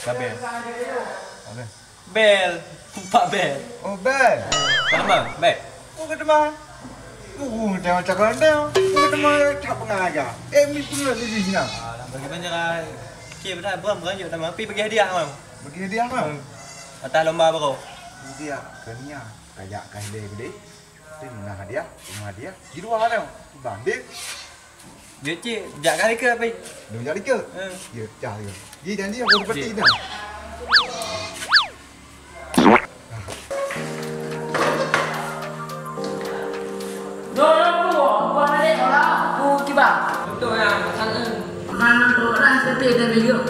Bel. Bel. Pak Bel. Oh, Bel. Nama, Bel. Oh, kata mah. Jangan cakap anda. Kata mah cakap pengajar. Ni pun di sini. Alah, bagaimana cara kira dah beram ranjuk nama pi bagi hadiah mam. Bagi hadiah mah. Atas lomba baru. Hadiah kenia. Kayak kahde gede. Ini mana hadiah? Mana hadiah? Di luar ada. Banding. Dia cik, jak kali ke apa? Dia jadi ke? Ya, cari. Dia janji aku seperti ini. Betul yang makanan orang seperti dan video.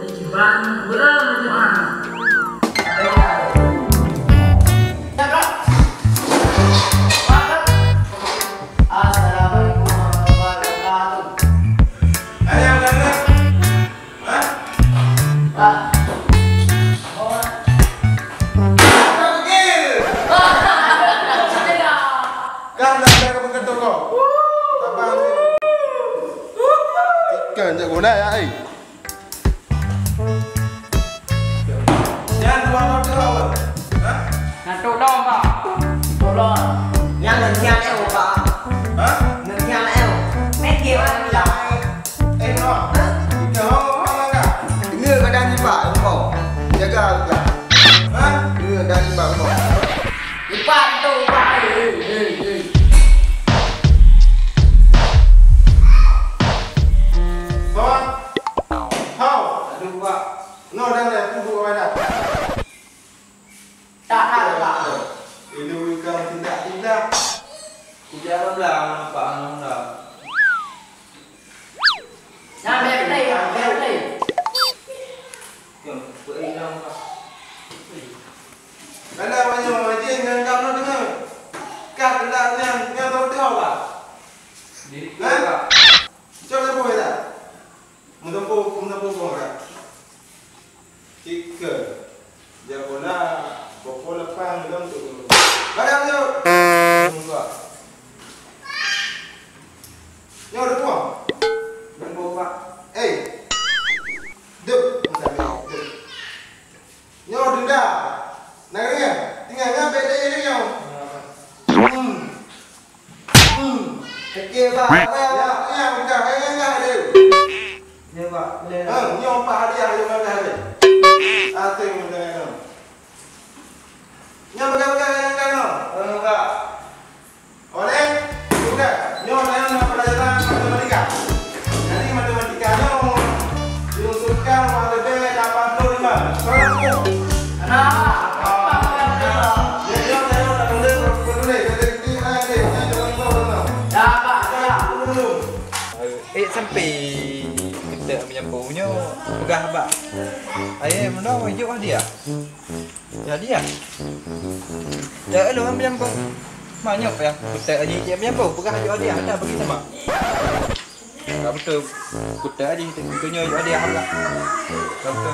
Ciban berjemaah. Kan jak guna ya ai. Jangan buat apa? Hah? Nak tolong tak? Tolong. Yang ngân eo pak. Hah? Ngân eo. Mấy kia anh làm. Eh no. Kita orang enggak. Ini kadang ni pak kau. Jaga juga. Hah? Ini kadang ni pak kau. Depan tu pak. Bawang. Hau. Aduh pak. No dah dah tunggu mana. Tak ada pak. Itu bukan tidak. Kujaran lah, Pak Anong lah. Nak beli ni, beli. Yang berinang Pak. Kalau banyak macam yang kamu dengar. Kat yang tahu pak. Diri Hah? Pak. Coba boleh tak? Mudah-mudahan tak? Tiga. Jagolah. Pokok lepas dalam tu. Badan tu. Enggak. Nyo ada buah. Dan Pak. Duk. Nyo denda. Nangnya. Tinggal ngambil dia ni nyo. Kecil pak. Ya, bukan. Enggak dia. Ni pak. Nyo pak hadiah yang mana ada. Ating benda ni. Nyo bagai no. Enggak. Oleh juga. Nyo nak pelajaran matematika. Nanti matematikanya diusulkan pada B85. Soalnya Anak. Sampai kita menyampunya pegah abak. Ayah mana wajib dia? Jadi ya. Dah lu am menyampu. Banyak ya. Kita aja dia menyampu pegah juga dia ada bagi sama. Tak betul. Kita aja tentunya juga dia abak. Betul.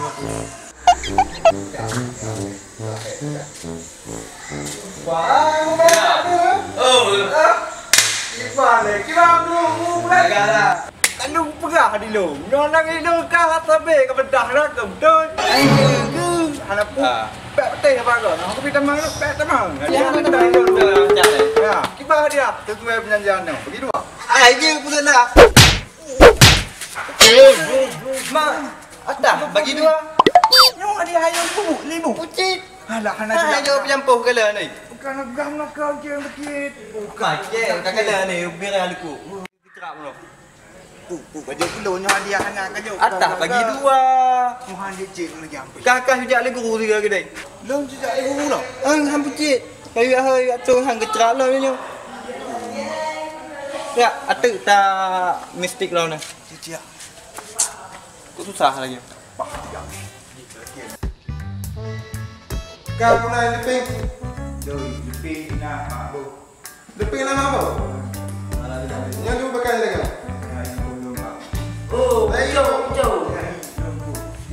Kira dulu mulai. Kandung pegah di lu. Nyonak itu kah tabe ke bedah nak ke betul. Anak pun pek teh apa kau? Aku kita mang pek temang. Ya, ya. Kibar dia sesuai perjanjian. Begitu ah. Ayo pun lah. Mak, ada bagi dua. Nyonak dia hayang bubuk limu. Pucit. Alah, anak Ayo penyampuh kala ni. bukan agam nak kau je dikit. Bukan je, kala ni biar aku. Terap lo. Baju puluhnya hadiah hanya kajau. Atas bagi dua. Muhan dia cik lagi ambil. Kakak sejak lagi guru tiga kedai. Belum sejak ibu pula. Han pucit. Kayu hai atung han kecerap lo ni. Ya, atuk tak mistik lo ni. Cik. Kok susah lagi. Kau nak leping? Doi, lebih nak mak bu. Leping nama apa? Yang tu pakai lagi. Oh, Ayo. jauh.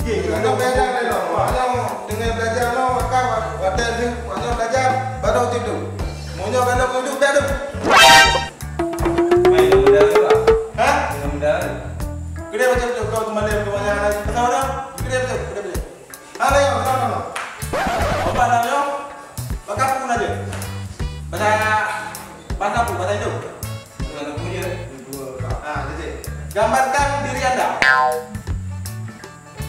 Kita belajar ni lo. Macam dengan belajar lo, kau ada ni, macam belajar.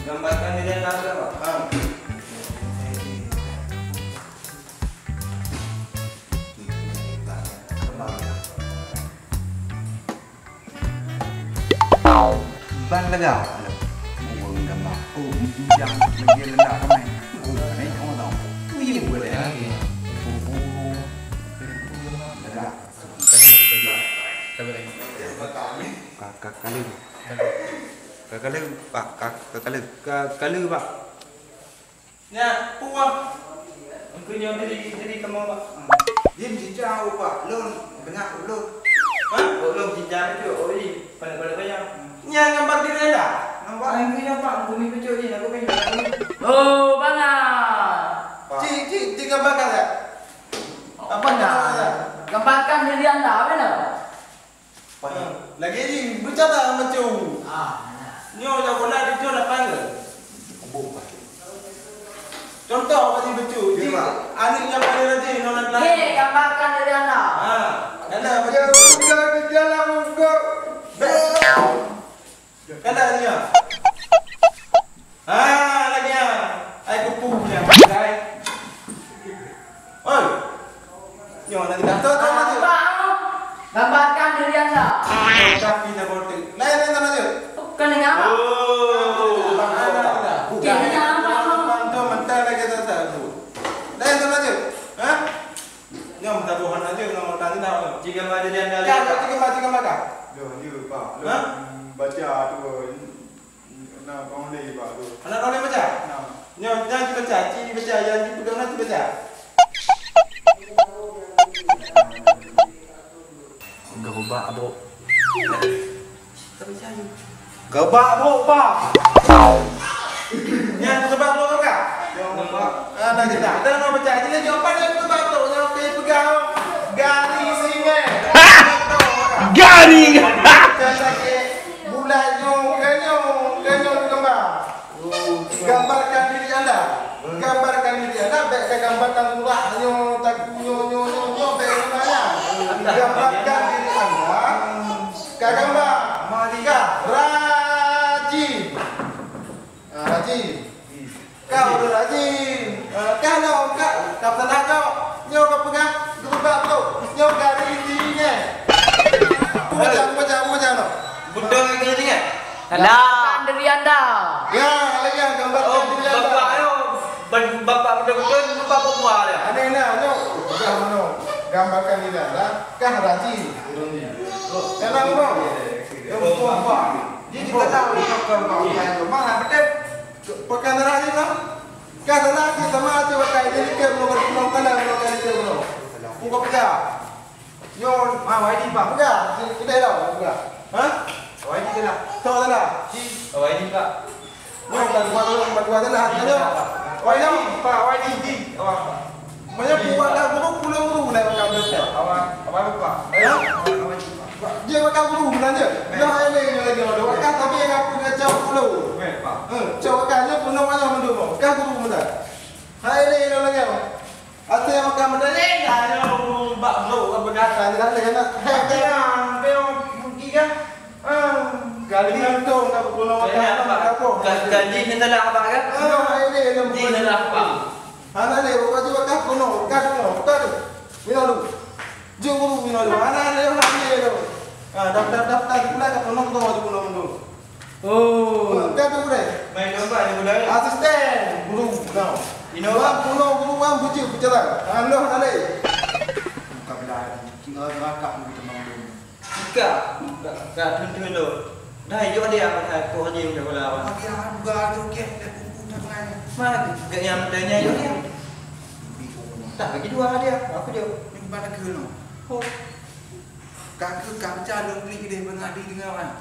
Gambarkan diri anda berapa? Ban lega. Buông gambar. Oh, yang dia lendak ramai. Oh, ini orang tahu. Tu ye boleh. Lega. Kakalu pak. Ya, puas. Engkau nyawa diri kamu pak. Dia cincau pak. Lon bengak lon. Hah? Belum cincang itu. Oh ini pada banyak. Nya gambar diri anda. Nampak engkau nyawa pak. Bumi pecah ni. Aku pengen. Oh, bana. Ci gambar kan? Apa nak? Gambarkan diri anda, benar? Lagi ni bercakap macam. Nyawa dah bola di tu lapan ke? Contoh macam becu. Anik yang pada nanti nolak lagi. Hei, gambarkan diri anda. Ada macam udah jalan muka. Kada dia. Lagi ya. Ai kupu punya. Oi. Nyo nak dah tahu macam. Gambarkan diri anda. Tapi dah botek. Lain yang mana dia? Bukan dengan apa? Bukan dengan apa? Mantu mental lagi tak tu. Lain yang mana dia? Hah? Nyo minta Tuhan aja nama tadi tahu. Jika ada dia anda Kan, jika makan. Dia pak. Hah? Baca tu. Nak only pak tu. Anak boleh baca? Nah. Nyo jangan baca, ciri baca, yang dipegang nanti baca. Gabak bro. Gebak bro, pak. Yang gebak bro kan? Dah kita. Kita nak baca. Jadi jawapan yang gebak bro, yang pegang garing singa. Garing. Lagi bulat kenyo gambar. Gambarkan diri anda. Gambarkan diri anda. Baik gambarkan murah tak baik namanya. Gambarkan diri anda. Gambar. Tiga. Rajin. Rajin. Kau udah rajin. Kalau kau tenang kau. Nyo kau pegang gebak tu. Nyo garing dirinya. Baca no. Betul lagi ni kan? Gambarkan diri anda. Ya, lagi gambarkan diri anda. Bapak ayo. Bapak betul-betul bapak buah dia. Ada nyo. Gambarkan diri anda. Kah rajin. Tenang bro. Jadi kita tahu mana betul. Pakai rajin lah. Kah tenang kita mati pakai jadi ke belum kena ke belum. Buka pecah. Nyo, wai di pak buka. Kita dah buka. Hah? Wai di lah. Tahu dah. Awak ini pak. Nyo buat dah. Nyo. Wai dah pak, wai di. Awak. Banyak buat dah pulau dah makan betul. Awak buka. Ya. Dia makan bulu belanja. Dia ini lagi ada. Makan tapi yang aku nak jauh pulau. Pak. Jauh makannya pulau mana mendu. Makan bulu benda. Hai ini lagi. Atau yang makan benda ni dah bak bulu apa kata dia dah kena. Hei beo mungkin kan. Kali itu nak pulau makan apa? Gaji ni dah apa kan? Hai ini Gaji ni dah apa? Anak ni baju makan pulau. Makan. Minum. Jauh minum. Anak ni orang ni tu. Daftar pula kat pulau tu maju pulau mundur. Oh, kan tu boleh. Main nombor ni boleh. Asisten guru kau. Innova pulau guru kan bucu bicara. Aloh nale. Bukan bila tinggal rakap kita mandung. Gak tentu lo. Dah hidup dia apa kau haji udah bola apa? Bagi buka tu okey dah buku dah main. Mana gak yang adanya hidup dia? Tak bagi dua dia. Aku je. Ni pada ke no. Oh. Kakak kaca lu beli dia mengadi dengan orang.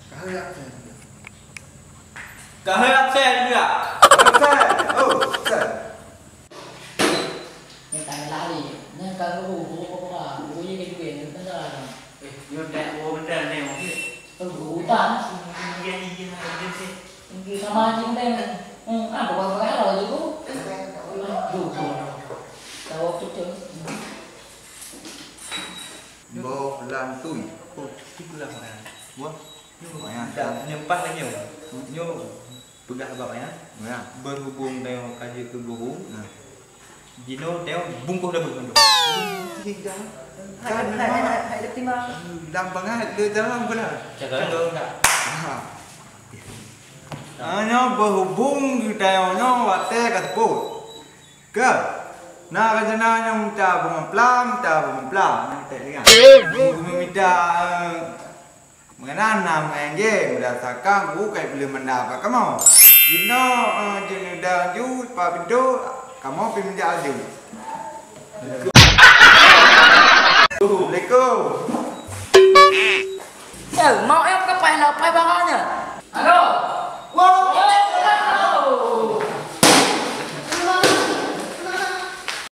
Kahak. Kahak saya juga. Oh, sir. Ni tanya lari. Ni kalau guru ni ke juga ni benar. Yo dah benar ni. Guru tak. Ini Ini sama aja ni. Bukan kalau juga. Guru. Tahu tu. Bo lantui. Oh, itu pula mana? Wah. Nyempat lagi nyo pegah abang ya. Berhubung dengan kaji ke guru. Dino teo bungkus dah bungkus. Kan hai timang. Dampang ah dia dalam pula. Cakap enggak. Nyo berhubung kita nyo wate kat put. Ke? Nah kerana nyo minta bunga pelam, nanti lihat. Minta mengenai nama enje berdasarkan guru kayak boleh mendapat kamu. Dino jenis dah ju pak pintu kamu pergi minta aju. Assalamualaikum. Mau em cái bài nào bài bao